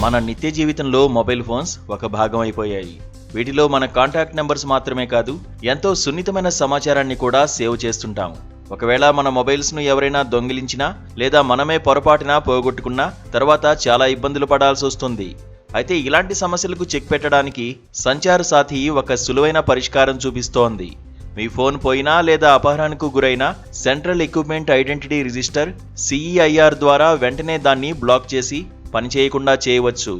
మన నిత్య జీవితంలో మొబైల్ ఫోన్స్ ఒక భాగం అయిపోయాయి. వీటిలో మన కాంటాక్ట్ నెంబర్స్ మాత్రమే కాదు, ఎంతో సున్నితమైన సమాచారాన్ని కూడా సేవ్ చేస్తుంటాం. ఒకవేళ మన మొబైల్స్ను ఎవరైనా దొంగిలించినా లేదా మనమే పొరపాటున పోగొట్టుకున్నా తర్వాత చాలా ఇబ్బందులు పడాల్సి వస్తుంది. అయితే ఇలాంటి సమస్యలకు చెక్ పెట్టడానికి సంచార్ సాథీ ఒక సులువైన పరిష్కారం చూపిస్తోంది. మీ ఫోన్ పోయినా లేదా అపహరణకు గురైనా central equipment identity register CEIR ద్వారా వెంటనే దాన్ని బ్లాక్ చేసి పనిచేయకుండా చేయవచ్చు.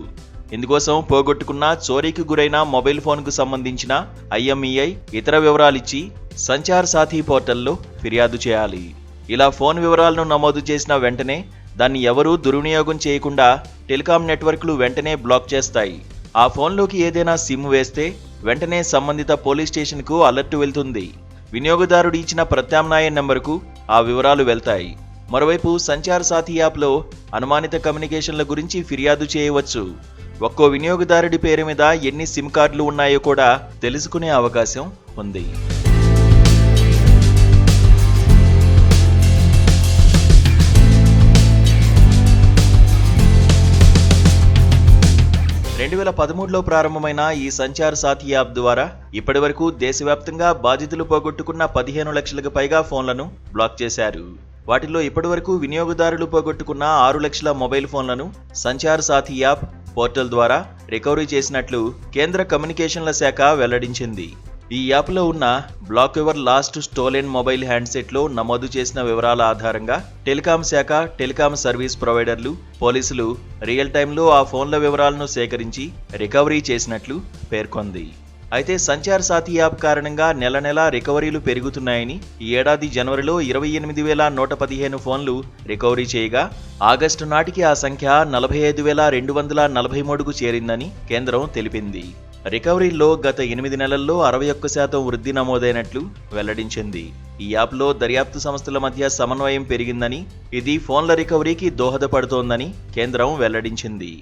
ఇందుకోసం పోగొట్టుకున్న, చోరీకి గురైన మొబైల్ ఫోన్కు సంబంధించిన IMEI ఇతర వివరాలిచ్చి సంచార్ సాథీ పోర్టల్లో ఫిర్యాదు చేయాలి. ఇలా ఫోన్ వివరాలను నమోదు చేసిన వెంటనే దాన్ని ఎవరూ దుర్వినియోగం చేయకుండా టెలికాం నెట్వర్క్లు వెంటనే బ్లాక్ చేస్తాయి. ఆ ఫోన్లోకి ఏదైనా సిమ్ వేస్తే వెంటనే సంబంధిత పోలీస్ స్టేషన్కు అలర్ట్ వెళ్తుంది. వినియోగదారుడు ఇచ్చిన ప్రత్యామ్నాయ నెంబర్కు ఆ వివరాలు వెళ్తాయి. మరోవైపు సంచార్ సాథీ యాప్లో అనుమానిత కమ్యూనికేషన్ల గురించి ఫిర్యాదు చేయవచ్చు. ఒక్కో వినియోగదారుడి పేరు మీద ఎన్ని సిమ్ కార్డులు ఉన్నాయో కూడా తెలుసుకునే అవకాశం ఉంది. లో ప్రారంభమైన ఈ సంచార్ సాథీ యాప్ ద్వారా ఇప్పటివరకు దేశవ్యాప్తంగా బాధితులు పోగొట్టుకున్న 15 లక్షలకు పైగా ఫోన్లను బ్లాక్ చేశారు. వాటిలో ఇప్పటివరకు వినియోగదారులు పోగొట్టుకున్న 6 లక్షల మొబైల్ ఫోన్లను సంచార్ సాథీ యాప్ పోర్టల్ ద్వారా రికవరీ చేసినట్లు కేంద్ర కమ్యూనికేషన్ల శాఖ వెల్లడించింది. ఈ యాప్లో ఉన్న block your lost stolen mobile హ్యాండ్సెట్లో నమోదు చేసిన వివరాల ఆధారంగా టెలికాం శాఖ, టెలికాం సర్వీస్ ప్రొవైడర్లు, పోలీసులు రియల్ టైంలో ఆ ఫోన్ల వివరాలను సేకరించి రికవరీ చేసినట్లు పేర్కొంది. అయితే సంచార్ సాథీ యాప్ కారణంగా నెల నెలా రికవరీలు పెరుగుతున్నాయని, ఈ ఏడాది జనవరిలో 28,115 ఫోన్లు రికవరీ చేయగా ఆగస్టు నాటికి ఆ సంఖ్య 45,243కు చేరిందని కేంద్రం తెలిపింది. రికవరీల్లో గత 8 నెలల్లో 61% వృద్ధి నమోదైనట్లు వెల్లడించింది. ఈ యాప్లో దర్యాప్తు సంస్థల మధ్య సమన్వయం పెరిగిందని, ఇది ఫోన్ల రికవరీకి దోహదపడుతోందని కేంద్రం వెల్లడించింది.